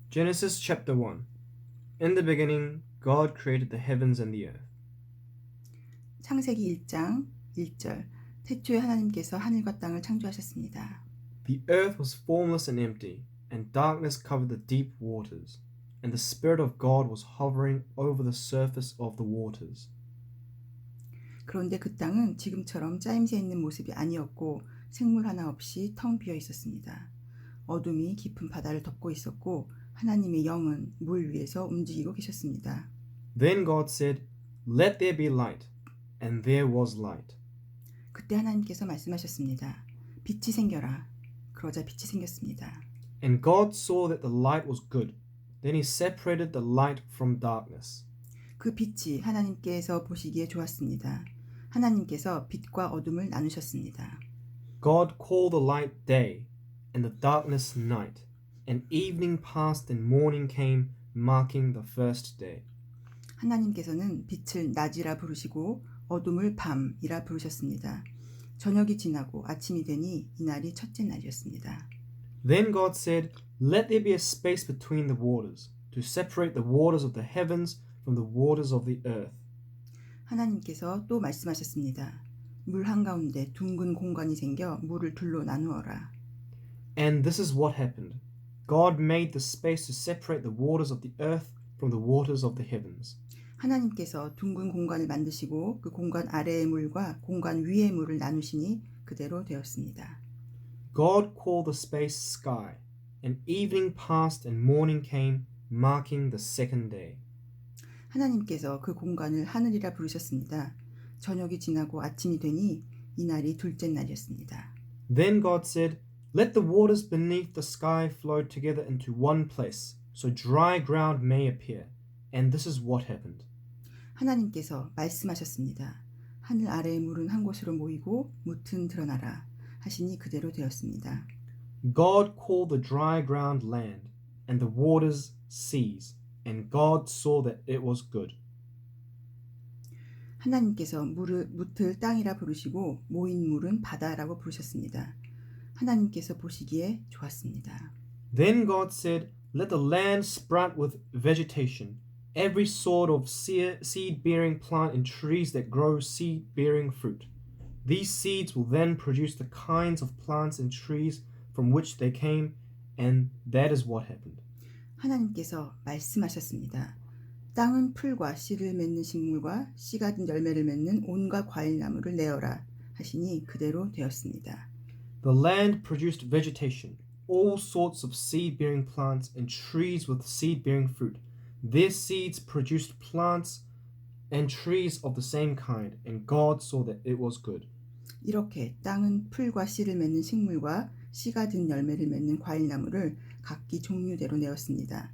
Genesis chapter 1. In the beginning, God created the heavens and the earth. 창세기 1장 1절 태초에 하나님께서 하늘과 땅을 창조하셨습니다. The earth was formless and empty, and darkness covered the deep waters, and the Spirit of God was hovering over the surface of the waters. 그런데 그 땅은 지금처럼 짜임새 있는 모습이 아니었고 생물 하나 없이 텅 비어 있었습니다. 어둠이 깊은 바다를 덮고 있었고 하나님의 영은 물 위에서 움직이고 계셨습니다. Then God said, "Let there be light," and there was light. 그때 하나님께서 말씀하셨습니다. 빛이 생겨라. 그러자 빛이 생겼습니다. And God saw that the light was good. Then he separated the light from darkness. 그 빛이 하나님께서 보시기에 좋았습니다. 하나님께서 빛과 어둠을 나누셨습니다. God called the light day, and the darkness night. And evening passed and morning came, marking the first day. 하나님께서는 빛을 낮이라 부르시고 어둠을 밤이라 부르셨습니다. 저녁이 지나고 아침이 되니 이날이 첫째 날이었습니다. Then God said, "Let there be a space between the waters, to separate the waters of the heavens from the waters of the earth." 하나님께서 또 말씀하셨습니다. 물 한가운데 둥근 공간이 생겨 물을 둘로 나누어라. And this is what happened. God made the space to separate the waters of the earth from the waters of the heavens. 하나님께서 둥근 공간을 만드시고 그 공간 아래의 물과 공간 위의 물을 나누시니 그대로 되었습니다. God called the space sky, and evening passed and morning came, marking the second day. 하나님께서 그 공간을 하늘이라 부르셨습니다. 저녁이 지나고 아침이 되니 이날이 둘째 날이었습니다. Then God said, "Let the waters beneath the sky flow together into one place, so dry ground may appear." And this is what happened. 하나님께서 말씀하셨습니다. 하늘 아래의 물은 한 곳으로 모이고 뭇은 드러나라 하시니 그대로 되었습니다. God called the dry ground land, and the waters seas, and God saw that it was good. 하나님께서 뭇을 땅이라 부르시고 모인 물은 바다라고 부르셨습니다. 하나님께서 보시기에 좋았습니다. Then God said, "Let the land sprout with vegetation, every sort of seed-bearing plant and trees that grow seed-bearing fruit. These seeds will then produce the kinds of plants and trees from which they came, and that is what happened." 하나님께서 말씀하셨습니다. 땅은 풀과 씨를 맺는 식물과 씨가 든 열매를 맺는 온갖 과일나무를 내어라 하시니 그대로 되었습니다. The land produced vegetation, all sorts of seed-bearing plants and trees with seed-bearing fruit. Their seeds produced plants and trees of the same kind, and God saw that it was good. 이렇게 땅은 풀과 씨를 맺는 식물과 씨가 든 열매를 맺는 과일나무를 각기 종류대로 내었습니다.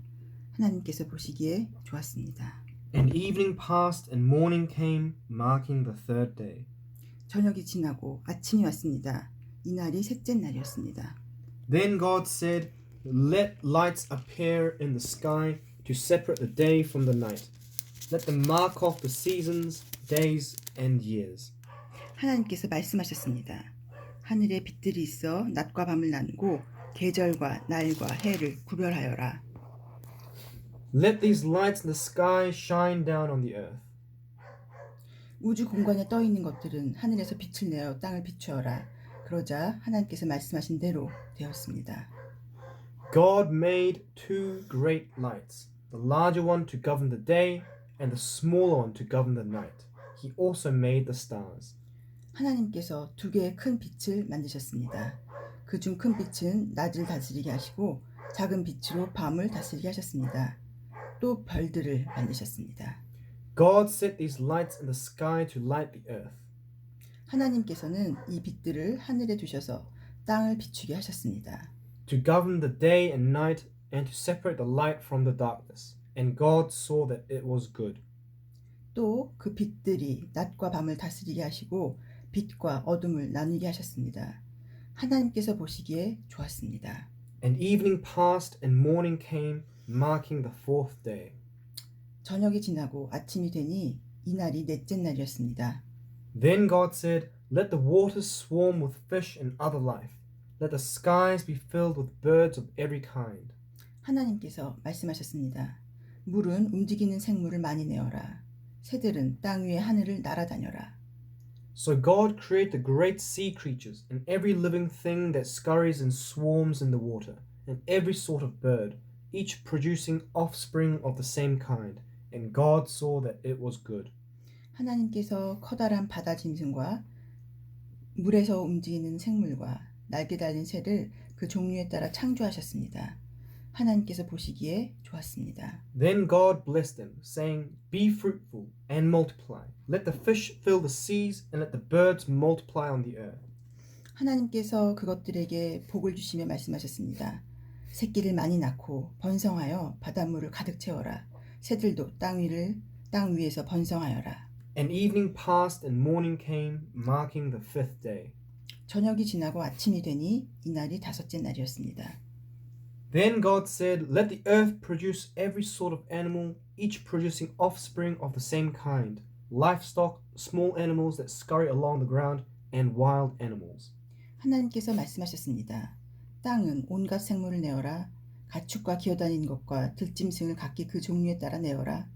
하나님께서 보시기에 좋았습니다. And evening passed and morning came, marking the third day. 저녁이 지나고 아침이 왔습니다. 이날이 셋째 날이었습니다. Then God said, "Let lights appear in the sky to separate the day from the night. Let them mark off the seasons, days, and years." 하나님께서 말씀하셨습니다. 하늘에 빛들이 있어 낮과 밤을 나누고 계절과 날과 해를 구별하여라. Let these lights in the sky shine down on the earth. 우주 공간에 떠 있는 것들은 하늘에서 빛을 내어 땅을 비추어라. 그러자 하나님께서 말씀하신 대로 되었습니다. God made two great lights, the larger one to govern the day and the smaller one to govern the night. He also made the stars. 하나님께서 두 개의 큰 빛을 만드셨습니다. 그 중 큰 빛은 낮을 다스리게 하시고 작은 빛으로 밤을 다스리게 하셨습니다. 또 별들을 만드셨습니다. God set these lights in the sky to light the earth. 하나님께서는 이 빛들을 하늘에 두셔서 땅을 비추게 하셨습니다. To govern the day and night and to separate the light from the darkness. And God saw that it was good. 또 그 빛들이 낮과 밤을 다스리게 하시고 빛과 어둠을 나누게 하셨습니다. 하나님께서 보시기에 좋았습니다. And evening passed and morning came, marking the fourth day. 저녁이 지나고 아침이 되니 이날이 넷째 날이었습니다. Then God said, "Let the waters swarm with fish and other life. Let the skies be filled with birds of every kind." 하나님께서 말씀하셨습니다. 물은 움직이는 생물을 많이 내어라. 새들은 땅 위의 하늘을 날아다녀라. So God created the great sea creatures and every living thing that scurries and swarms in the water, and every sort of bird, each producing offspring of the same kind. And God saw that it was good. 하나님께서 커다란 바다 짐승과 물에서 움직이는 생물과 날개 달린 새를 그 종류에 따라 창조하셨습니다. 하나님께서 보시기에 좋았습니다. Then God blessed them, saying, Be fruitful and multiply. Let the fish fill the seas and let the birds multiply on the earth. 하나님께서 그것들에게 복을 주시며 말씀하셨습니다. 새끼를 많이 낳고 번성하여 바닷물을 가득 채워라. 새들도 땅 위에서 번성하여라. And evening passed and morning came, marking the fifth day. 저녁이 지나고 아침이 되니 이날이 다섯째 날이었습니다. Then God said, Let the earth produce every sort of animal, each producing offspring of the same kind, livestock, small animals that scurry along the ground, and wild animals. 하나님께서 말씀하셨습니다. 땅은 온갖 생물을 내어라. 가축과 기어다니는 것과 들짐승을 각기 그 종류에 따라 내어라.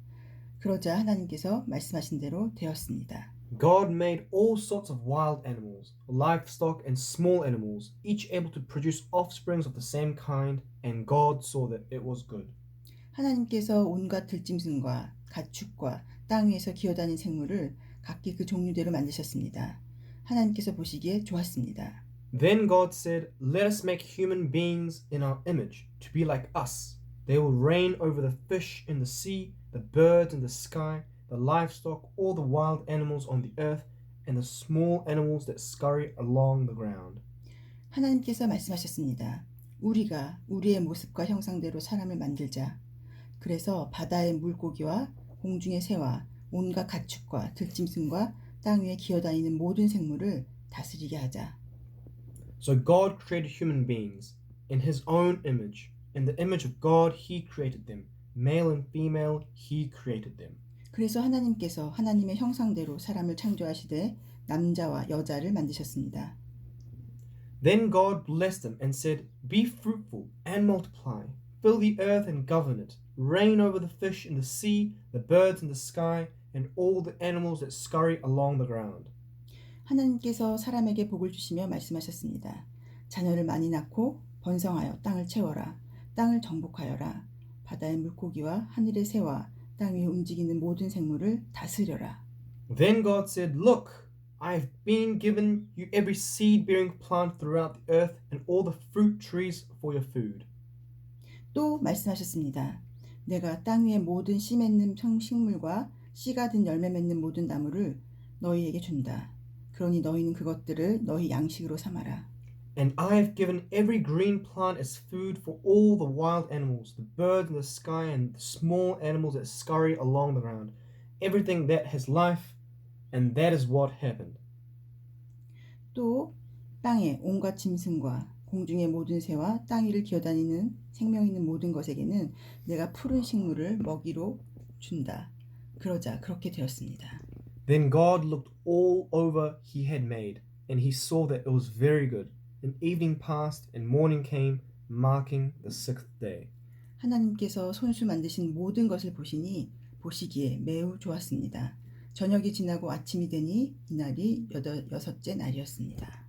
그러자 하나님께서 말씀하신 대로 되었습니다. God made all sorts of wild animals, livestock, and small animals, each able to produce offsprings of the same kind, and God saw that it was good. 하나님께서 온갖 들짐승과 가축과 땅 위에서 기어다니는 생물을 각기 그 종류대로 만드셨습니다. 하나님께서 보시기에 좋았습니다. Then God said, Let us make human beings in our image, to be like us. They will reign over the fish in the sea, the birds in the sky, the livestock, all the wild animals on the earth, and the small animals that scurry along the ground. 하나님께서 말씀하셨습니다. 우리가 우리의 모습과 형상대로 사람을 만들자. 그래서 바다의 물고기와 공중의 새와 온갖 가축과 들짐승과 땅 위에 기어다니는 모든 생물을 다스리게 하자. So God created human beings in his own image. In the image of God he created them. Male and female he created them. 그래서 하나님께서 하나님의 형상대로 사람을 창조하시되 남자와 여자를 만드셨습니다. Then God blessed them and said, Be fruitful and multiply. Fill the earth and govern it. Reign over the fish in the sea, the birds in the sky, and all the animals that scurry along the ground. 하나님께서 사람에게 복을 주시며 말씀하셨습니다. 자녀를 많이 낳고 번성하여 땅을 채워라. 땅을 정복하여라. 바다의 물고기와 하늘의 새와 땅 위에 움직이는 모든 생물을 다스려라. Then God said, Look, I have been given you every seed-bearing plant throughout the earth and all the fruit trees for your food. 또 말씀하셨습니다. 내가 땅 위의 모든 씨 맺는 식물과 씨가 든 열매 맺는 모든 나무를 너희에게 준다. 그러니 너희는 그것들을 너희 양식으로 삼아라. And I have given every green plant as food for all the wild animals, the birds in the sky, and the small animals that scurry along the ground, everything that has life, and that is what happened. 또 땅의 온갖 짐승과 공중의 모든 새와 땅 위를 기어다니는 생명 있는 모든 것에게는 내가 푸른 식물을 먹이로 준다. 그러자 그렇게 되었습니다. Then God looked all over he had made, and he saw that it was very good. And evening passed and morning came, marking the sixth day. 하나님께서 손수 만드신 모든 것을 보시기에 매우 좋았습니다. 저녁이 지나고 아침이 되니 이날이 여섯째 날이었습니다.